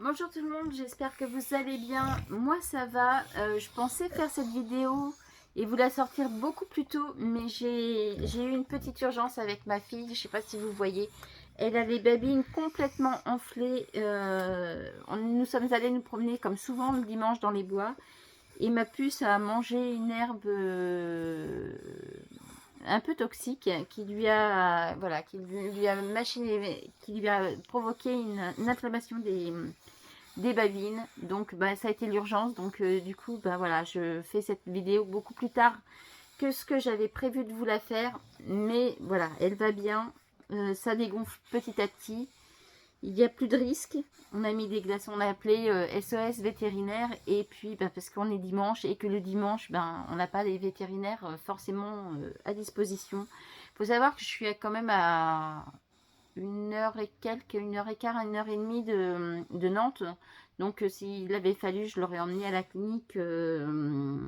Bonjour tout le monde, j'espère que vous allez bien. Moi ça va, je pensais faire cette vidéo et vous la sortir beaucoup plus tôt, mais j'ai eu une petite urgence avec ma fille, je ne sais pas si vous voyez. Elle a les babines complètement enflées. Nous sommes allés nous promener comme souvent le dimanche dans les bois et ma puce a mangé une herbe un peu toxique qui lui a voilà qui lui a provoqué une inflammation des babines. Donc bah, ça a été l'urgence. Donc du coup, bah, voilà, je fais cette vidéo beaucoup plus tard que ce que j'avais prévu de vous la faire. Mais voilà, elle va bien. Ça dégonfle petit à petit. Il n'y a plus de risque. On a mis des glaçons, on a appelé SOS vétérinaire. Et puis, bah, parce qu'on est dimanche et que le dimanche, ben, on n'a pas les vétérinaires forcément à disposition. Il faut savoir que je suis quand même à une heure et quelques, une heure et quart, une heure et demie de Nantes. Donc s'il avait fallu, je l'aurais emmené à la clinique de...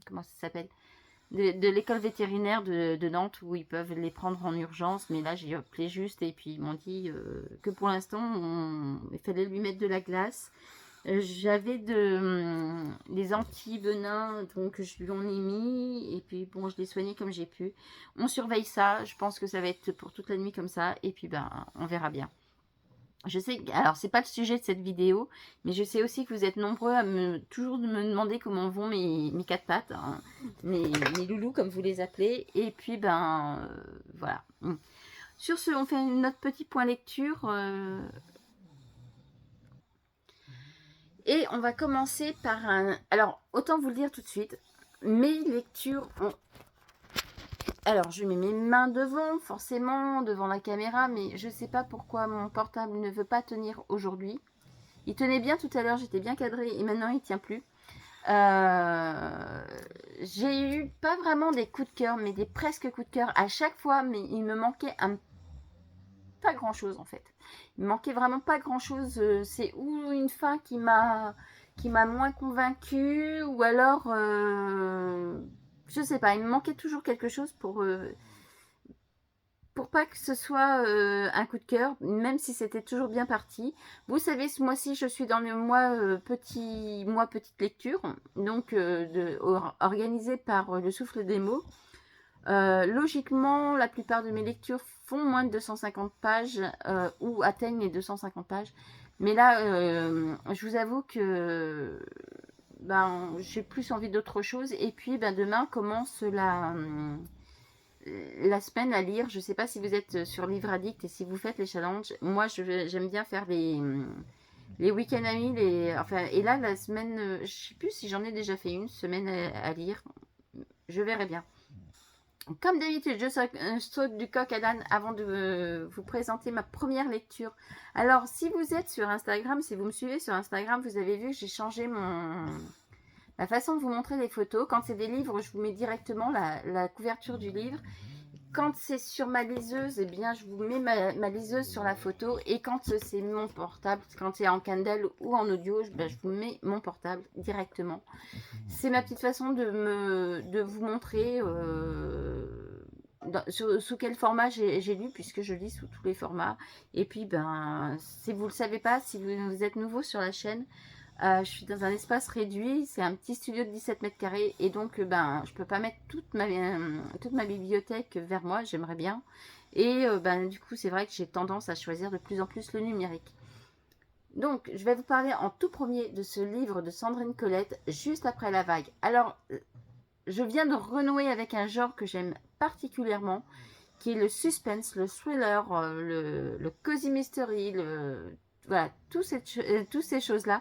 Comment ça s'appelle, de l'école vétérinaire de Nantes où ils peuvent les prendre en urgence. Mais là, j'ai appelé juste et puis ils m'ont dit que pour l'instant, il fallait lui mettre de la glace. J'avais des anti-venins, donc je lui en ai mis, et puis bon, je l'ai soigné comme j'ai pu. On surveille ça, je pense que ça va être pour toute la nuit comme ça, et puis ben, on verra bien. Je sais, alors c'est pas le sujet de cette vidéo, mais je sais aussi que vous êtes nombreux à toujours me demander comment vont mes quatre pattes, hein, mes loulous comme vous les appelez, et puis ben, voilà. Sur ce, on fait notre petit point lecture. Et on va commencer par un... Alors, autant vous le dire tout de suite, mes lectures ont... Alors, je mets mes mains devant, forcément, devant la caméra, mais je ne sais pas pourquoi mon portable ne veut pas tenir aujourd'hui. Il tenait bien tout à l'heure, j'étais bien cadrée, et maintenant il ne tient plus. J'ai eu pas vraiment des coups de cœur, mais des presque coups de cœur à chaque fois, mais il me manquait pas grand chose en fait. Il me manquait vraiment pas grand chose. C'est ou une fin qui m'a moins convaincue, ou alors je sais pas. Il me manquait toujours quelque chose pour pas que ce soit un coup de cœur, même si c'était toujours bien parti. Vous savez, ce mois-ci, je suis dans le mois petite lecture, donc organisé par le Souffle des mots. Logiquement, la plupart de mes lectures font moins de 250 pages ou atteignent les 250 pages. Mais là, je vous avoue que ben, j'ai plus envie d'autre chose. Et puis, ben, demain commence la semaine à lire. Je ne sais pas si vous êtes sur Livre Addict et si vous faites les challenges. Moi, j'aime bien faire les week-ends amis. Enfin, et là, la semaine, je ne sais plus si j'en ai déjà fait une semaine à lire. Je verrai bien. Comme d'habitude, je saute du coq à l'âne avant de vous présenter ma première lecture. Alors, si vous êtes sur Instagram, si vous me suivez sur Instagram, vous avez vu que j'ai changé la façon de vous montrer les photos. Quand c'est des livres, je vous mets directement la couverture du livre. Quand c'est sur ma liseuse, eh bien, je vous mets ma liseuse sur la photo. Et quand c'est mon portable, quand c'est en Kindle ou en audio, ben, je vous mets mon portable directement. C'est ma petite façon de vous montrer sous quel format j'ai lu, puisque je lis sous tous les formats. Et puis, ben, si vous ne le savez pas, si vous êtes nouveau sur la chaîne, je suis dans un espace réduit, c'est un petit studio de 17 mètres carrés, et donc ben, je ne peux pas mettre toute ma bibliothèque vers moi, j'aimerais bien. Et ben, du coup, c'est vrai que j'ai tendance à choisir de plus en plus le numérique. Donc, je vais vous parler en tout premier de ce livre de Sandrine Colette, Juste après la vague. Alors, je viens de renouer avec un genre que j'aime particulièrement, qui est le suspense, le thriller, le cozy mystery, voilà, toutes ces choses-là.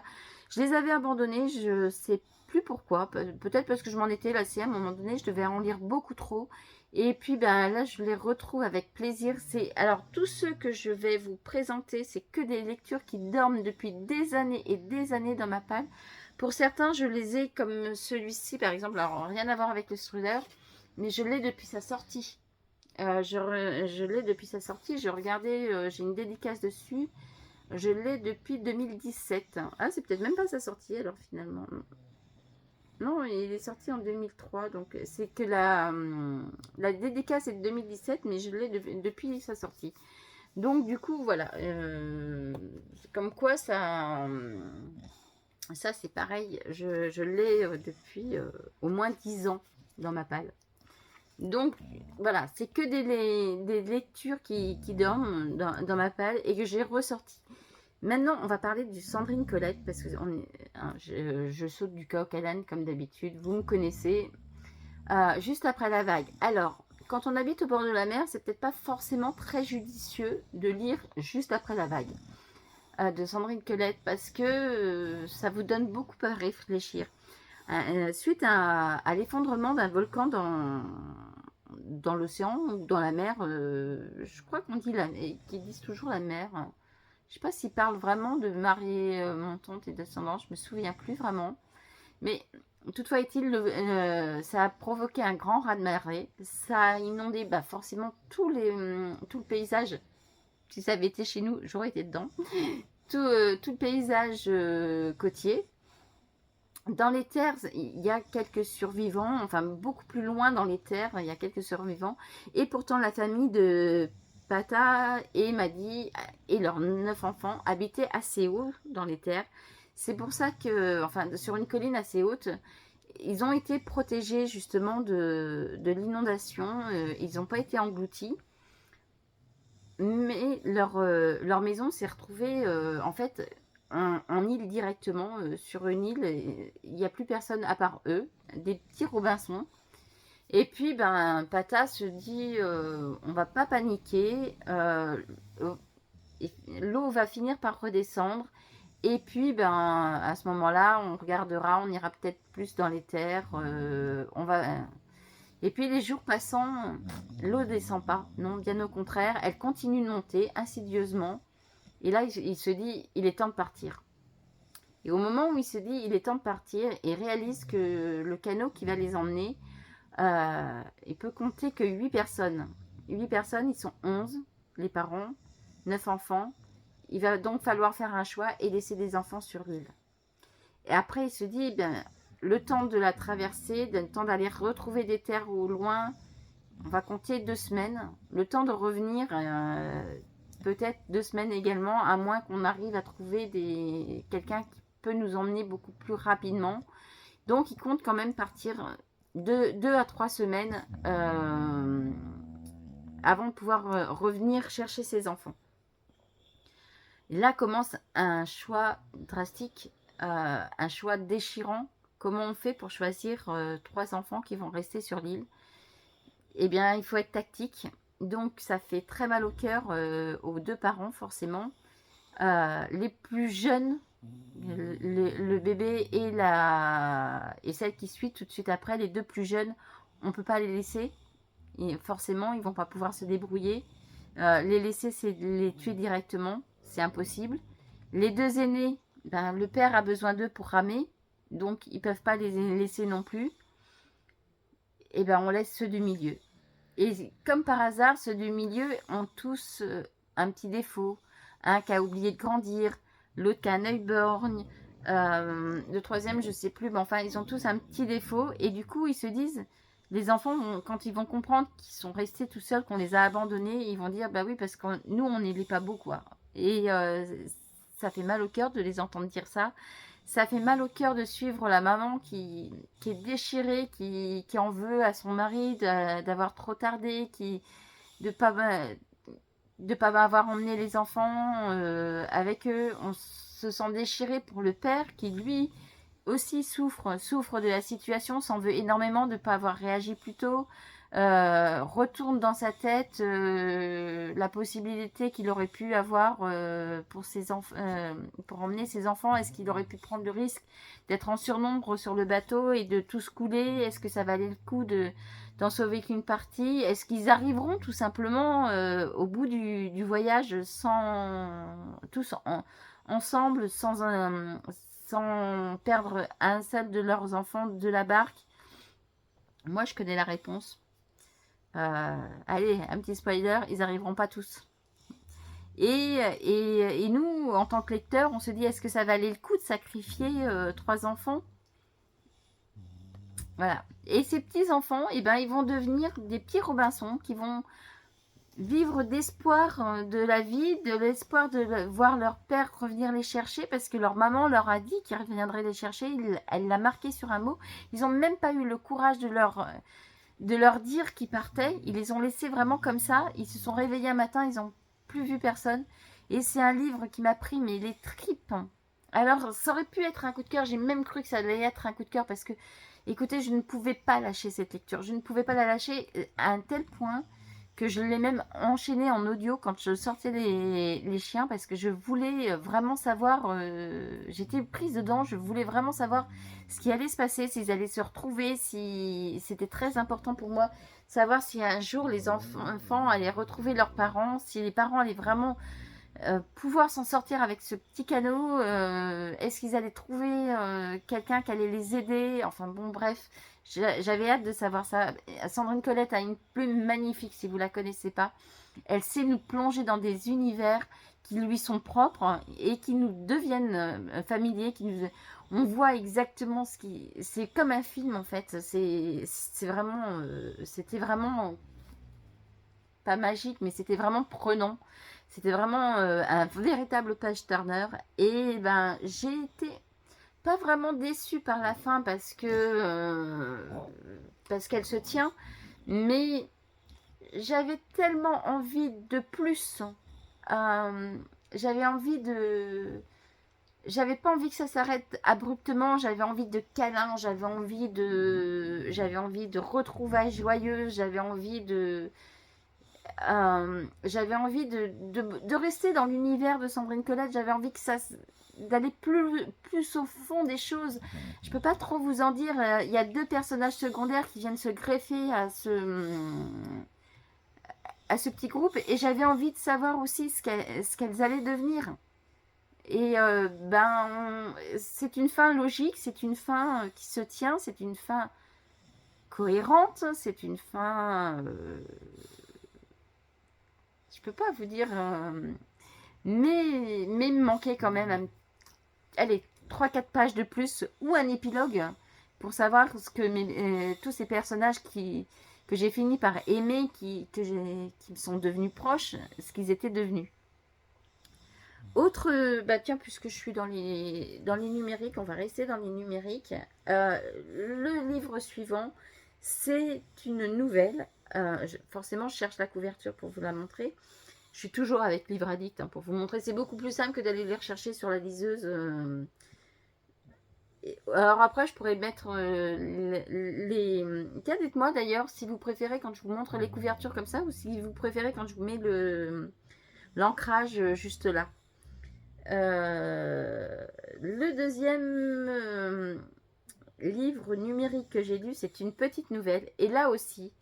Je les avais abandonnées, je sais plus pourquoi, peut-être parce que je m'en étais lassée à un moment donné, je devais en lire beaucoup trop. Et puis ben là, je les retrouve avec plaisir. Alors tous ceux que je vais vous présenter, c'est que des lectures qui dorment depuis des années et des années dans ma palle. Pour certains, je les ai comme celui-ci, par exemple. Alors rien à voir avec le thriller, mais je l'ai depuis sa sortie. Je l'ai depuis sa sortie. J'ai regardé, j'ai une dédicace dessus. Je l'ai depuis 2017. Ah, c'est peut-être même pas sa sortie alors finalement. Non, il est sorti en 2003, donc c'est que la dédicace est de 2017, mais je l'ai depuis sa sortie. Donc du coup, voilà. comme quoi ça c'est pareil, je l'ai depuis au moins 10 ans dans ma palle. Donc voilà, c'est que des lectures qui dorment dans ma palle et que j'ai ressorti. Maintenant, on va parler du Sandrine Colette parce que je saute du coq à l'âne comme d'habitude. Vous me connaissez. Juste après la vague. Alors, quand on habite au bord de la mer, c'est peut-être pas forcément très judicieux de lire juste après la vague de Sandrine Colette parce que ça vous donne beaucoup à réfléchir. Suite à l'effondrement d'un volcan dans l'océan ou dans la mer, je crois qu'on dit qu'ils disent toujours la mer. Je sais pas s'ils parlent vraiment de marée montante et descendante, je me souviens plus vraiment. Mais toutefois est-il, ça a provoqué un grand raz-de-marée. Ça a inondé forcément tout le paysage. Si ça avait été chez nous, j'aurais été dedans. Tout le paysage côtier. Dans les terres, il y a quelques survivants, enfin beaucoup plus loin dans les terres, il y a quelques survivants. Et pourtant, la famille de Pata et Madi et leurs 9 enfants habitaient assez haut dans les terres. C'est pour ça que, enfin, sur une colline assez haute, ils ont été protégés justement de l'inondation. Ils n'ont pas été engloutis. Mais leur maison s'est retrouvée, en fait, en île directement, sur une île. Il n'y a plus personne à part eux, des petits Robinson. Et puis, Pata se dit, on va pas paniquer, l'eau va finir par redescendre. Et puis, à ce moment-là, on regardera, on ira peut-être plus dans les terres. Et puis, les jours passant, l'eau ne descend pas. Non, bien au contraire, elle continue de monter insidieusement. Et là, il se dit, il est temps de partir. Et au moment où il se dit, il est temps de partir, il réalise que le canot qui va les emmener, il peut compter que 8 personnes. 8 personnes, ils sont 11, les parents, 9 enfants. Il va donc falloir faire un choix et laisser des enfants sur l'île. Et après, il se dit, le temps de la traversée, le temps d'aller retrouver des terres au loin, on va compter 2 semaines. Le temps de revenir, peut-être 2 semaines également, à moins qu'on arrive à trouver quelqu'un qui peut nous emmener beaucoup plus rapidement. Donc, il compte quand même partir 2 à 3 semaines avant de pouvoir revenir chercher ses enfants. Et là commence un choix drastique, un choix déchirant. Comment on fait pour choisir 3 enfants qui vont rester sur l'île? Eh bien, il faut être tactique. Donc, ça fait très mal au cœur aux 2 parents, forcément. Les plus jeunes, le bébé et celle qui suit tout de suite après, les 2 plus jeunes, on ne peut pas les laisser. Et forcément, ils ne vont pas pouvoir se débrouiller. Les laisser, c'est les tuer directement. C'est impossible. Les 2 aînés, le père a besoin d'eux pour ramer. Donc, ils ne peuvent pas les laisser non plus. Et on laisse ceux du milieu. Et comme par hasard, ceux du milieu ont tous un petit défaut. Un qui a oublié de grandir, l'autre qui a un œil borgne, le troisième, je ne sais plus, mais enfin, ils ont tous un petit défaut. Et du coup, ils se disent, les enfants, quand ils vont comprendre qu'ils sont restés tout seuls, qu'on les a abandonnés, ils vont dire, oui, parce que nous, on n'est pas beau, quoi. Et ça fait mal au cœur de les entendre dire ça. Ça fait mal au cœur de suivre la maman qui est déchirée, qui en veut à son mari d'avoir trop tardé, de pas avoir emmené les enfants avec eux. On se sent déchiré pour le père qui, lui, aussi souffre de la situation, s'en veut énormément de ne pas avoir réagi plus tôt. Retourne dans sa tête la possibilité qu'il aurait pu avoir pour emmener ses enfants. Est-ce qu'il aurait pu prendre le risque d'être en surnombre sur le bateau et de tous couler? Est-ce que ça valait le coup d'en sauver qu'une partie? Est-ce qu'ils arriveront tout simplement au bout du voyage tous ensemble sans perdre un seul de leurs enfants de la barque? Moi, je connais la réponse. Allez, un petit spoiler, ils n'arriveront pas tous. Et nous, en tant que lecteurs, on se dit, est-ce que ça valait le coup de sacrifier 3 enfants? Voilà. Et ces petits enfants, ils vont devenir des petits Robinson qui vont vivre d'espoir de la vie, de l'espoir de voir leur père revenir les chercher, parce que leur maman leur a dit qu'il reviendrait les chercher, elle l'a marqué sur un mot. Ils n'ont même pas eu le courage de leur dire qu'ils partaient, ils les ont laissés vraiment comme ça, ils se sont réveillés un matin, ils n'ont plus vu personne, et c'est un livre qui m'a pris mais les tripes. Alors ça aurait pu être un coup de cœur, j'ai même cru que ça allait être un coup de cœur, parce que, écoutez, je ne pouvais pas lâcher cette lecture, je ne pouvais pas la lâcher à un tel point que je l'ai même enchaîné en audio quand je sortais les chiens, parce que je voulais vraiment savoir, j'étais prise dedans, je voulais vraiment savoir ce qui allait se passer, s'ils allaient se retrouver, si c'était très important pour moi, savoir si un jour les enfants allaient retrouver leurs parents, si les parents allaient vraiment pouvoir s'en sortir avec ce petit canot, est-ce qu'ils allaient trouver quelqu'un qui allait les aider, enfin bon bref, j'avais hâte de savoir ça. Sandrine Colette a une plume magnifique, si vous la connaissez pas, elle sait nous plonger dans des univers qui lui sont propres et qui nous deviennent familiers, on voit exactement ce qui, c'est comme un film en fait, c'est vraiment, c'était vraiment pas magique, mais c'était vraiment prenant. C'était vraiment un véritable page turner. Et ben, j'ai été pas vraiment déçue par la fin parce qu'elle se tient, mais j'avais tellement envie de plus. J'avais envie de... J'avais pas envie que ça s'arrête abruptement, j'avais envie de câlins, j'avais envie de retrouvailles joyeuses, j'avais envie de rester dans l'univers de Sandrine Colette, j'avais envie que ça d'aller plus au fond des choses. Je peux pas trop vous en dire, il y a 2 personnages secondaires qui viennent se greffer à ce petit groupe, et j'avais envie de savoir aussi ce qu'elles allaient devenir. Et ben, c'est une fin logique, c'est une fin qui se tient, c'est une fin cohérente, c'est une fin... je peux pas vous dire... mais il me manquait quand même, allez, 3-4 pages de plus, ou un épilogue, pour savoir ce que tous ces personnages que j'ai fini par aimer, qui me sont devenus proches, ce qu'ils étaient devenus. Autre, bah tiens, puisque je suis dans les numériques, on va rester dans les numériques. Le livre suivant, c'est une nouvelle. Forcément, je cherche la couverture pour vous la montrer. Je suis toujours avec Livre Addict pour vous montrer. C'est beaucoup plus simple que d'aller les rechercher sur la liseuse. Alors après, je pourrais mettre les... Tiens, dites-moi d'ailleurs si vous préférez quand je vous montre les couvertures comme ça, ou si vous préférez quand je vous mets l'ancrage juste là. Le deuxième livre numérique que j'ai lu, c'est une petite nouvelle. Et là aussi,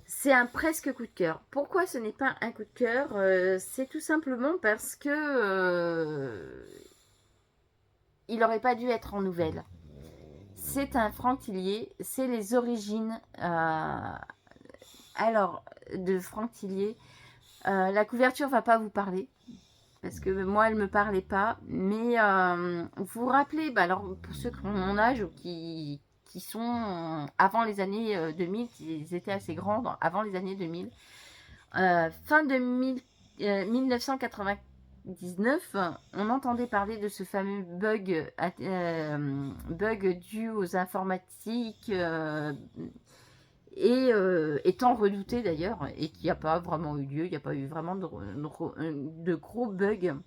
c'est un presque coup de cœur. Pourquoi ce n'est pas un coup de cœur? C'est tout simplement parce que il n'aurait pas dû être en nouvelle. C'est un Franck Tillier, c'est les origines alors de Franck Tillier. La couverture va pas vous parler, parce que moi, elle ne me parlait pas. Mais vous vous rappelez, bah alors, pour ceux qui ont mon âge ou qui sont avant les années 2000, ils étaient assez grands avant les années 2000. Fin 1999, on entendait parler de ce fameux bug dû aux informatiques et étant redouté d'ailleurs, et qui n'a pas vraiment eu lieu, il n'y a pas eu vraiment de gros bugs.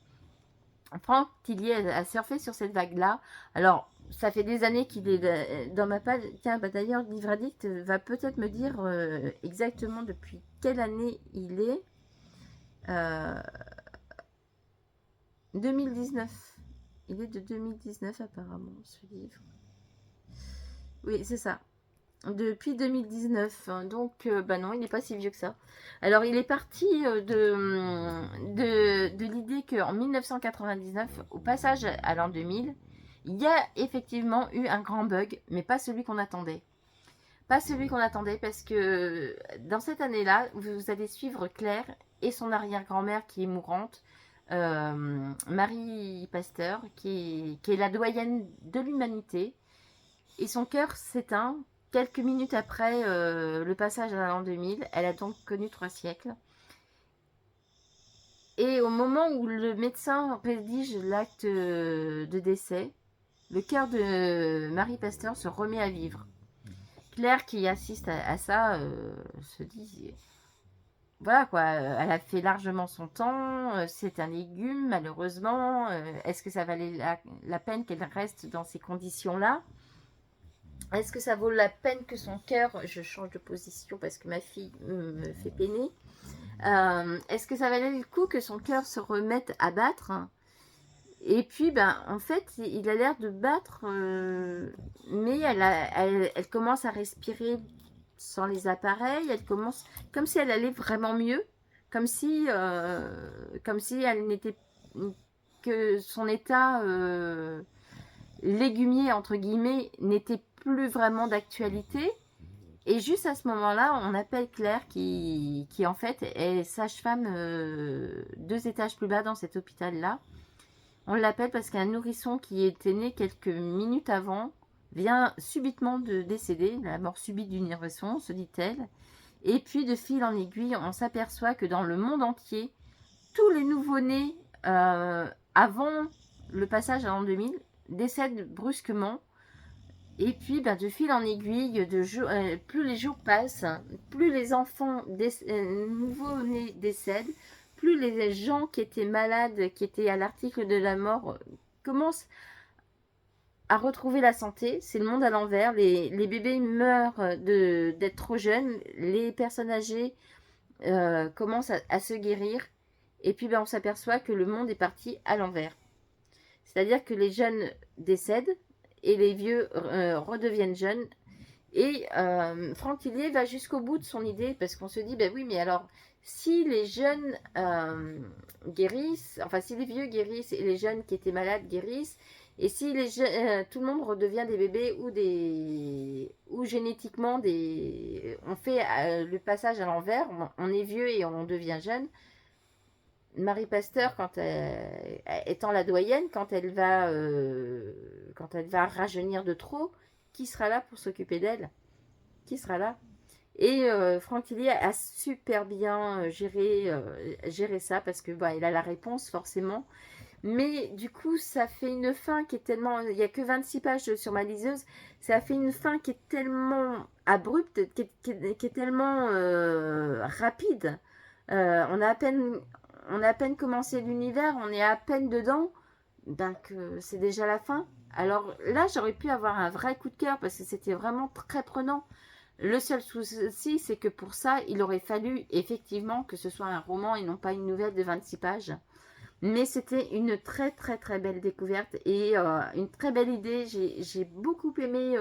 Franck Tillier a surfé sur cette vague-là. Alors, ça fait des années qu'il est dans ma page. Tiens, bah d'ailleurs, Livre Addict va peut-être me dire exactement depuis quelle année il est. 2019. Il est de 2019 apparemment, ce livre. Oui, c'est ça. Depuis 2019, donc bah non, il n'est pas si vieux que ça. Alors il est parti de l'idée qu'en 1999, au passage à l'an 2000, il y a effectivement eu un grand bug, mais pas celui qu'on attendait. Pas celui qu'on attendait, parce que dans cette année-là, vous allez suivre Claire et son arrière-grand-mère qui est mourante, Marie Pasteur, qui est la doyenne de l'humanité, et son cœur s'éteint quelques minutes après le passage à l'an 2000. Elle a donc connu 3 siècles. Et au moment où le médecin rédige l'acte de décès, le cœur de Marie Pasteur se remet à vivre. Claire, qui assiste à ça, se dit, voilà quoi, elle a fait largement son temps, c'est un légume, malheureusement, est-ce que ça valait la peine qu'elle reste dans ces conditions-là? Est-ce que ça vaut la peine que son cœur, je change de position parce que ma fille me fait peiner, est-ce que ça valait le coup que son cœur se remette à battre? Et puis, ben, en fait, il a l'air de battre, mais elle commence à respirer sans les appareils. Elle commence comme si elle allait vraiment mieux, comme si elle n'était que son état légumier entre guillemets n'était plus vraiment d'actualité. Et juste à ce moment-là, on appelle Claire qui en fait est sage-femme 2 étages plus bas dans cet hôpital-là. On l'appelle parce qu'un nourrisson qui était né quelques minutes avant vient subitement de décéder, la mort subite du nourrisson, se dit-elle. Et puis de fil en aiguille, on s'aperçoit que dans le monde entier, tous les nouveau-nés avant le passage à l'an 2000 décèdent brusquement. Et puis ben, de fil en aiguille, plus les jours passent, plus les enfants nouveau-nés décèdent, plus les gens qui étaient malades, qui étaient à l'article de la mort, commencent à retrouver la santé. C'est le monde à l'envers. Les bébés meurent d'être trop jeunes. Les personnes âgées commencent à se guérir. Et puis ben, on s'aperçoit que le monde est parti à l'envers. C'est-à-dire que les jeunes décèdent et les vieux redeviennent jeunes. Et Franck Tillier va jusqu'au bout de son idée parce qu'on se dit, ben oui, mais alors, si les jeunes guérissent, enfin si les vieux guérissent et les jeunes qui étaient malades guérissent, et si tout le monde redevient des bébés ou génétiquement on fait le passage à l'envers, on est vieux et on devient jeune. Marie Pasteur, étant la doyenne, quand elle va rajeunir de trop, qui sera là pour s'occuper d'elle? Qui sera là? Et Franck Tillier a super bien géré ça parce que il a la réponse forcément. Mais du coup, ça fait une fin qui est tellement... Il n'y a que 26 pages sur ma liseuse. Ça fait une fin qui est tellement abrupte, qui est tellement rapide. On a à peine commencé l'univers, on est à peine dedans. Donc, c'est déjà la fin. Alors là, j'aurais pu avoir un vrai coup de cœur parce que c'était vraiment très prenant. Le seul souci, c'est que pour ça, il aurait fallu effectivement que ce soit un roman et non pas une nouvelle de 26 pages. Mais c'était une très très très belle découverte et une très belle idée. J'ai beaucoup aimé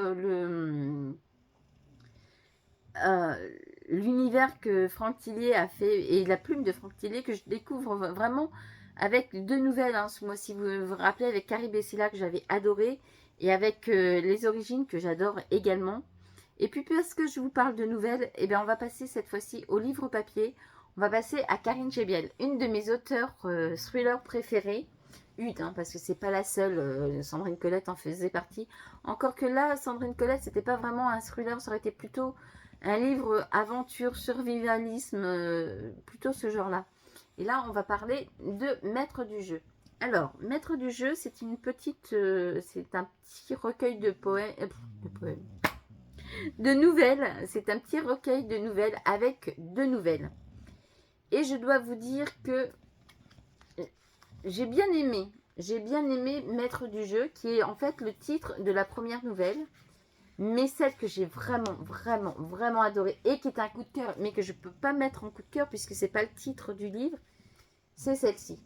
l'univers que Franck Tillier a fait et la plume de Franck Tillier que je découvre vraiment avec 2 nouvelles. Hein, ce mois-ci, vous vous rappelez, avec Carrie Bessila que j'avais adoré et avec Les Origines que j'adore également. Et puis parce que je vous parle de nouvelles, eh bien, on va passer cette fois-ci au livre papier. On va passer à Karine Gébiel, une de mes auteurs thrillers préférées. Une, parce que c'est pas la seule, Sandrine Colette en faisait partie. Encore que là, Sandrine Colette, c'était pas vraiment un thriller, ça aurait été plutôt un livre aventure, survivalisme, plutôt ce genre-là. Et là, on va parler de Maître du jeu. Alors, Maître du jeu, c'est une petite, c'est un petit recueil de de nouvelles. C'est un petit recueil de nouvelles avec 2 nouvelles. Et je dois vous dire que j'ai bien aimé Maître du jeu, qui est en fait le titre de la première nouvelle. Mais celle que j'ai vraiment, vraiment, vraiment adorée et qui est un coup de cœur, mais que je ne peux pas mettre en coup de cœur puisque ce n'est pas le titre du livre, c'est celle-ci.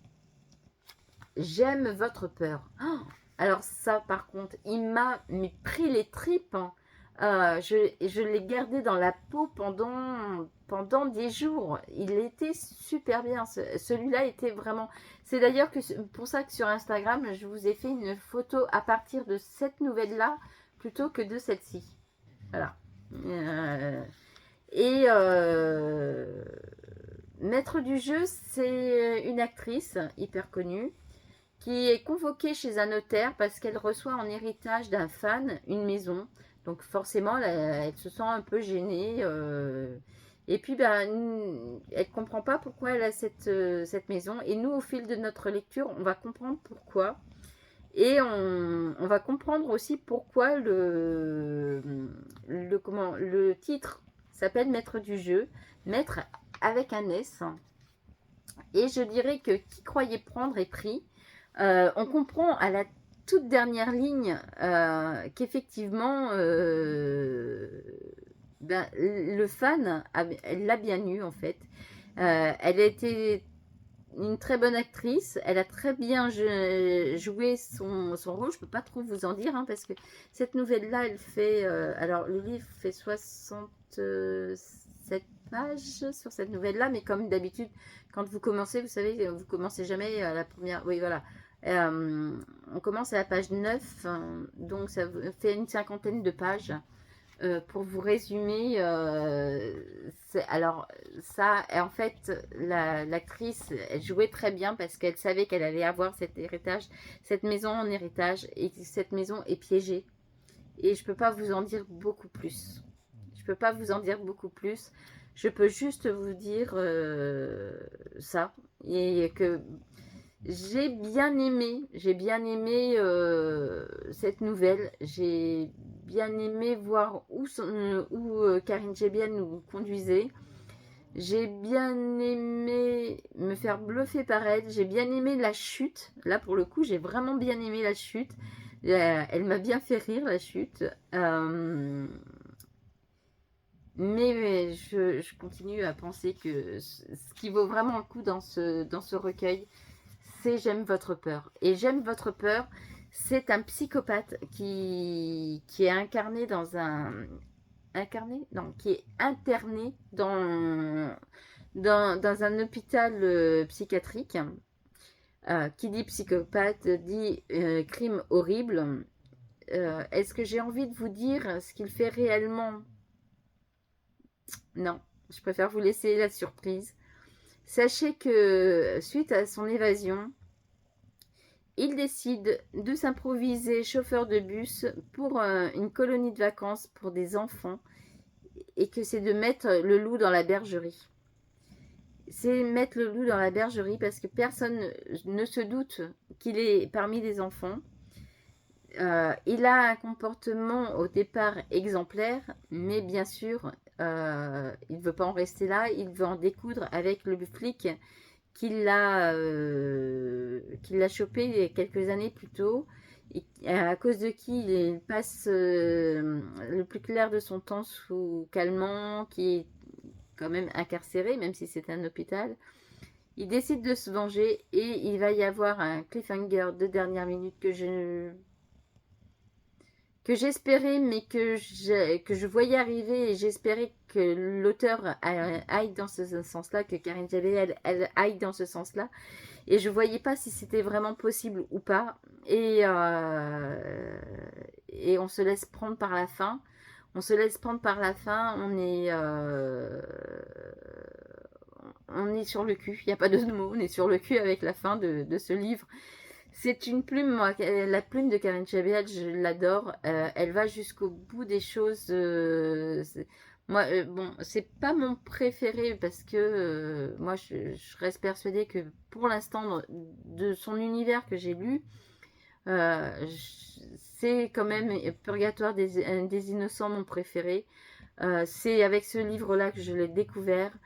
J'aime votre peur. Oh, alors ça, par contre, il m'a pris les tripes. Hein. Je l'ai gardé dans la peau pendant 10 jours. Il était super bien. Celui-là était vraiment... C'est d'ailleurs pour ça que sur Instagram, je vous ai fait une photo à partir de cette nouvelle-là plutôt que de celle-ci. Voilà. Maître du jeu, c'est une actrice hyper connue qui est convoquée chez un notaire parce qu'elle reçoit en héritage d'un fan une maison. Donc forcément, elle se sent un peu gênée. Et puis, ben, elle ne comprend pas pourquoi elle a cette maison. Et nous, au fil de notre lecture, on va comprendre pourquoi. Et on va comprendre aussi pourquoi le titre s'appelle Maître du jeu. Maître avec un S. Et je dirais que qui croyait prendre est pris. On comprend à la toute dernière ligne qu'effectivement ben, le fan, elle l'a bien eu en fait. Elle a été une très bonne actrice, elle a très bien joué son rôle, je ne peux pas trop vous en dire, hein, parce que cette nouvelle-là, elle fait, alors le livre fait 67 pages sur cette nouvelle-là, mais comme d'habitude, quand vous commencez, vous savez, vous commencez jamais à la première, oui voilà, on commence à la page 9, donc ça fait une cinquantaine de pages. Pour vous résumer, alors ça, en fait, l'actrice, elle jouait très bien parce qu'elle savait qu'elle allait avoir cet héritage, cette maison en héritage, et que cette maison est piégée. Et je peux pas vous en dire beaucoup plus. Je peux pas vous en dire beaucoup plus. Je peux juste vous dire ça, et que j'ai bien aimé cette nouvelle. J'ai bien aimé voir où Karine Jebian nous conduisait. J'ai bien aimé me faire bluffer par elle. J'ai bien aimé la chute. Là, pour le coup, j'ai vraiment bien aimé la chute. Elle m'a bien fait rire, la chute. Mais je continue à penser que ce qui vaut vraiment le coup dans ce recueil, c'est J'aime votre peur. Et J'aime votre peur, c'est un psychopathe qui est incarné dans un... Incarné? Non, qui est interné dans un hôpital psychiatrique. Qui dit psychopathe dit crime horrible. Est-ce que j'ai envie de vous dire ce qu'il fait réellement? Non, je préfère vous laisser la surprise. Sachez que suite à son évasion, il décide de s'improviser chauffeur de bus pour une colonie de vacances pour des enfants, et que c'est de mettre le loup dans la bergerie. C'est mettre le loup dans la bergerie parce que personne ne se doute qu'il est parmi les enfants. Il a un comportement au départ exemplaire, mais bien sûr, il ne veut pas en rester là, il veut en découdre avec le flic qui l'a chopé quelques années plus tôt, et à cause de qui il passe le plus clair de son temps sous calmant, qui est quand même incarcéré, même si c'est un hôpital. Il décide de se venger et il va y avoir un cliffhanger de dernière minute que j'espérais, mais que je voyais arriver, et j'espérais que l'auteur aille dans ce sens-là, que Karine Jebian elle aille dans ce sens-là, et je voyais pas si c'était vraiment possible ou pas, et on se laisse prendre par la fin. On est sur le cul, il n'y a pas de mots, on est sur le cul avec la fin de ce livre. C'est une plume, moi, la plume de Karine Jebian, je l'adore. Elle va jusqu'au bout des choses. Moi, bon, c'est pas mon préféré parce que moi, je reste persuadée que pour l'instant, de son univers que j'ai lu, c'est quand même Purgatoire des Innocents mon préféré. C'est avec ce livre-là que je l'ai découvert.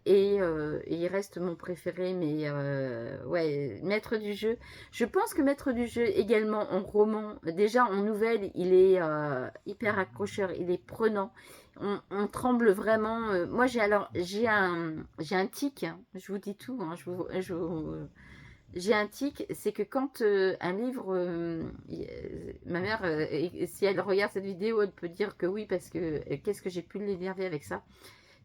Et il reste mon préféré, mais ouais, Maître du jeu. Je pense que Maître du jeu également en roman, déjà en nouvelle, il est hyper accrocheur, il est prenant. On tremble vraiment. Moi j'ai un tic, hein, je vous dis tout, hein, j'ai un tic, c'est que quand un livre, ma mère, si elle regarde cette vidéo, elle peut dire que oui, parce que qu'est-ce que j'ai pu l'énerver avec ça.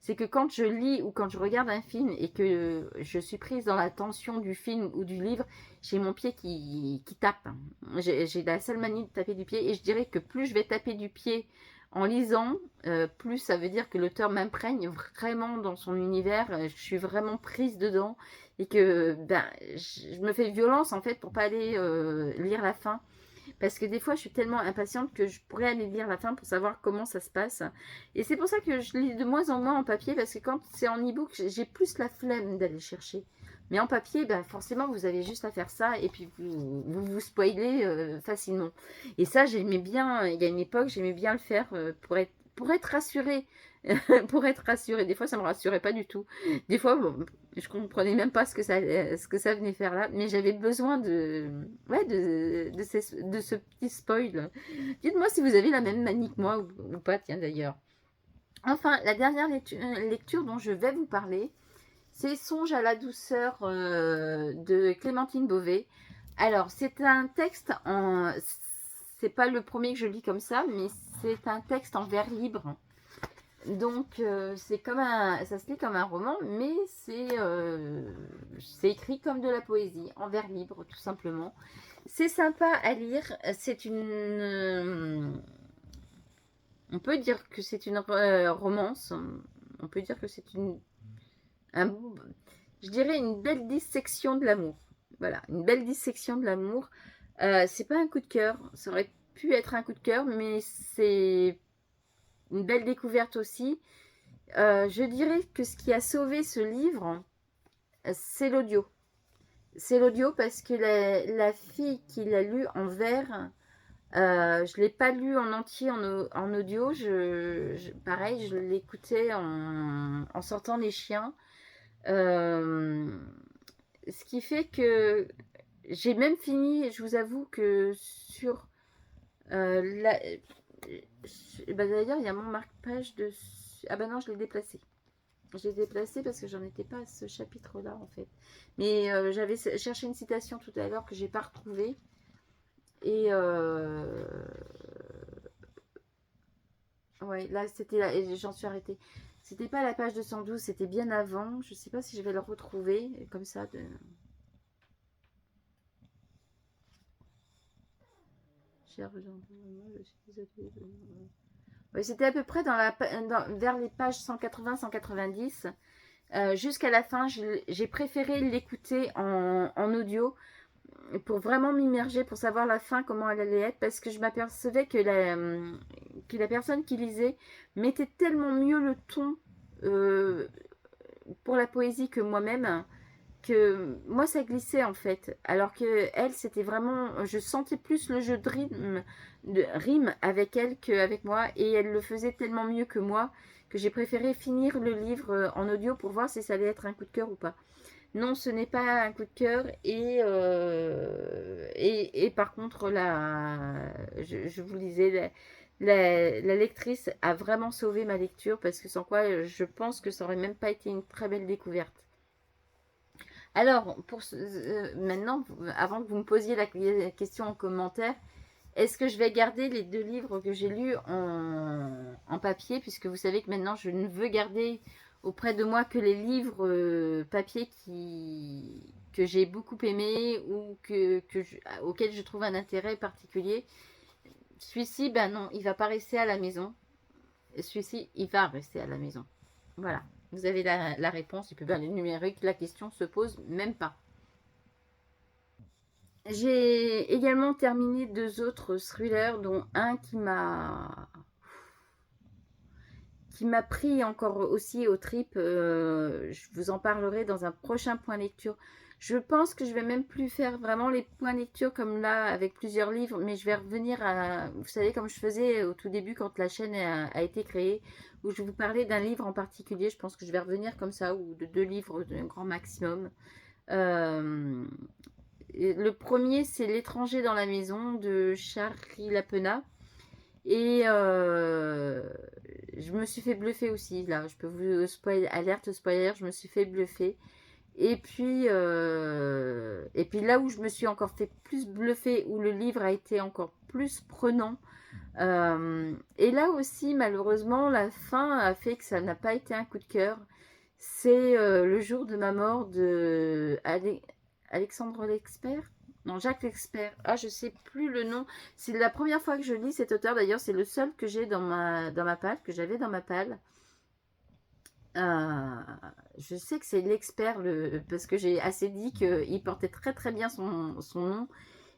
C'est que quand je lis ou quand je regarde un film et que je suis prise dans la tension du film ou du livre, j'ai mon pied qui tape. J'ai la seule manie de taper du pied, et je dirais que plus je vais taper du pied en lisant, plus ça veut dire que l'auteur m'imprègne vraiment dans son univers, je suis vraiment prise dedans, et que ben, je me fais violence en fait pour pas aller lire la fin. parce que des fois je suis tellement impatiente que je pourrais aller lire la fin pour savoir comment ça se passe. Et c'est pour ça que je lis de moins en moins en papier, parce que quand c'est en e-book, j'ai plus la flemme d'aller chercher. Mais en papier, ben forcément, vous avez juste à faire ça et puis vous spoilez facilement. Et ça, j'aimais bien, il y a une époque, j'aimais bien le faire pour être rassurée. Pour être rassurée. Des fois, ça me rassurait pas du tout. Des fois, bon, je comprenais même pas ce que ça venait faire là. Mais j'avais besoin ouais, de ce petit spoil. Dites-moi si vous avez la même manie que moi ou pas, tiens d'ailleurs. Enfin, la dernière lecture dont je vais vous parler, c'est Songe à la douceur de Clémentine Beauvais. Alors, c'est un texte en... C'est pas le premier que je lis comme ça, mais c'est un texte en vers libre. Donc, c'est comme ça se lit comme un roman, mais c'est écrit comme de la poésie, en vers libre, tout simplement. C'est sympa à lire. C'est on peut dire que c'est une romance. On peut dire que c'est un, je dirais une belle dissection de l'amour. Voilà, une belle dissection de l'amour. C'est pas un coup de cœur. Ça aurait pu être un coup de cœur, mais c'est une belle découverte aussi. Je dirais que ce qui a sauvé ce livre, c'est l'audio. C'est l'audio parce que la fille qui l'a lu en vers, je ne l'ai pas lu en entier en audio. Pareil, je l'écoutais en sortant les chiens. Ce qui fait que j'ai même fini, je vous avoue que sur la... Bah d'ailleurs, il y a mon marque-page dessus. Ah bah non, je l'ai déplacé. Je l'ai déplacé parce que j'en étais pas à ce chapitre-là en fait. Mais j'avais cherché une citation tout à l'heure que j'ai pas retrouvée. Et ouais, là c'était là et j'en suis arrêtée. C'était pas la page 212, c'était bien avant. Je sais pas si je vais le retrouver comme ça. Ouais, c'était à peu près vers les pages 180-190. Jusqu'à la fin, j'ai préféré l'écouter en audio pour vraiment m'immerger, pour savoir la fin, comment elle allait être, parce que je m'apercevais que la personne qui lisait mettait tellement mieux le ton euh, pour la poésie que moi-même, que moi ça glissait en fait, alors que elle c'était vraiment, je sentais plus le jeu de rime avec elle qu'avec moi, et elle le faisait tellement mieux que moi que j'ai préféré finir le livre en audio pour voir si ça allait être un coup de cœur ou pas. Non, ce n'est pas un coup de cœur, et par contre je vous le disais, la lectrice a vraiment sauvé ma lecture, parce que sans quoi je pense que ça aurait même pas été une très belle découverte. Alors, maintenant, avant que vous me posiez la question en commentaire, est-ce que je vais garder les 2 livres que j'ai lus en papier, puisque vous savez que maintenant, je ne veux garder auprès de moi que les livres papier que j'ai beaucoup aimés ou auxquels je trouve un intérêt particulier. Celui-ci, ben non, il va pas rester à la maison. Celui-ci, il va rester à la maison. Voilà. Vous avez la réponse. Et puis ben, les numériques, la question se pose même pas. J'ai également terminé 2 autres thrillers, dont un qui m'a pris encore aussi aux tripes. Je vous en parlerai dans un prochain point lecture. Je pense que je vais même plus faire vraiment les points lecture comme là avec plusieurs livres, mais je vais revenir à, vous savez, comme je faisais au tout début quand la chaîne a été créée, où je vous parlais d'un livre en particulier. Je pense que je vais revenir comme ça, ou de 2 livres d'un grand maximum. Le premier, c'est L'étranger dans la maison de Shari Lapena. Et je me suis fait bluffer aussi. Là, je peux vous spoiler, alerte spoiler, je me suis fait bluffer. Et puis là où je me suis encore fait plus bluffer, où le livre a été encore plus prenant. Et là aussi, malheureusement, la fin a fait que ça n'a pas été un coup de cœur. C'est Le jour de ma mort de Alexandre l'Expert. Non, Jacques l'Expert. Ah, je sais plus le nom. C'est la première fois que je lis cet auteur. D'ailleurs, c'est le seul que j'ai dans ma palle, que j'avais dans ma palle. Je sais que c'est l'expert, parce que j'ai assez dit qu'il portait très très bien son nom.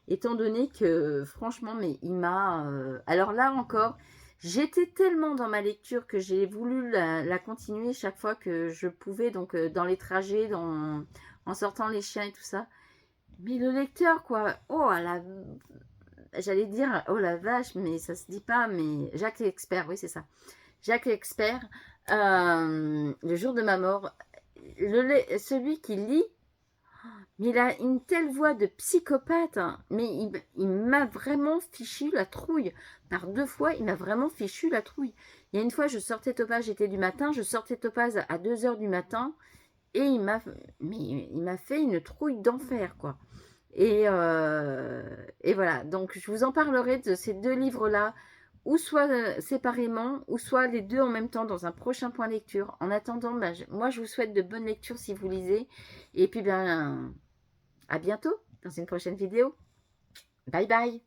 étant donné que, franchement, mais il m'a... alors là encore, j'étais tellement dans ma lecture que j'ai voulu la continuer chaque fois que je pouvais, donc dans les trajets, en sortant les chiens et tout ça. Mais le lecteur, quoi, oh, j'allais dire, oh la vache, mais ça se dit pas, mais Jacques l'expert, oui, c'est ça. Jacques l'expert, le jour de ma mort, celui qui lit, mais il a une telle voix de psychopathe, hein, mais il m'a vraiment fichu la trouille. Par 2 fois, il m'a vraiment fichu la trouille. Il y a une fois, je sortais Topaz, j'étais du matin, je sortais Topaz à 2 h du matin, et il m'a fait une trouille d'enfer, quoi. Et voilà, donc je vous en parlerai de ces 2 livres-là, ou soit séparément, ou soit les 2 en même temps dans un prochain point lecture. En attendant, ben, moi je vous souhaite de bonnes lectures si vous lisez, et puis ben, à bientôt dans une prochaine vidéo. Bye bye.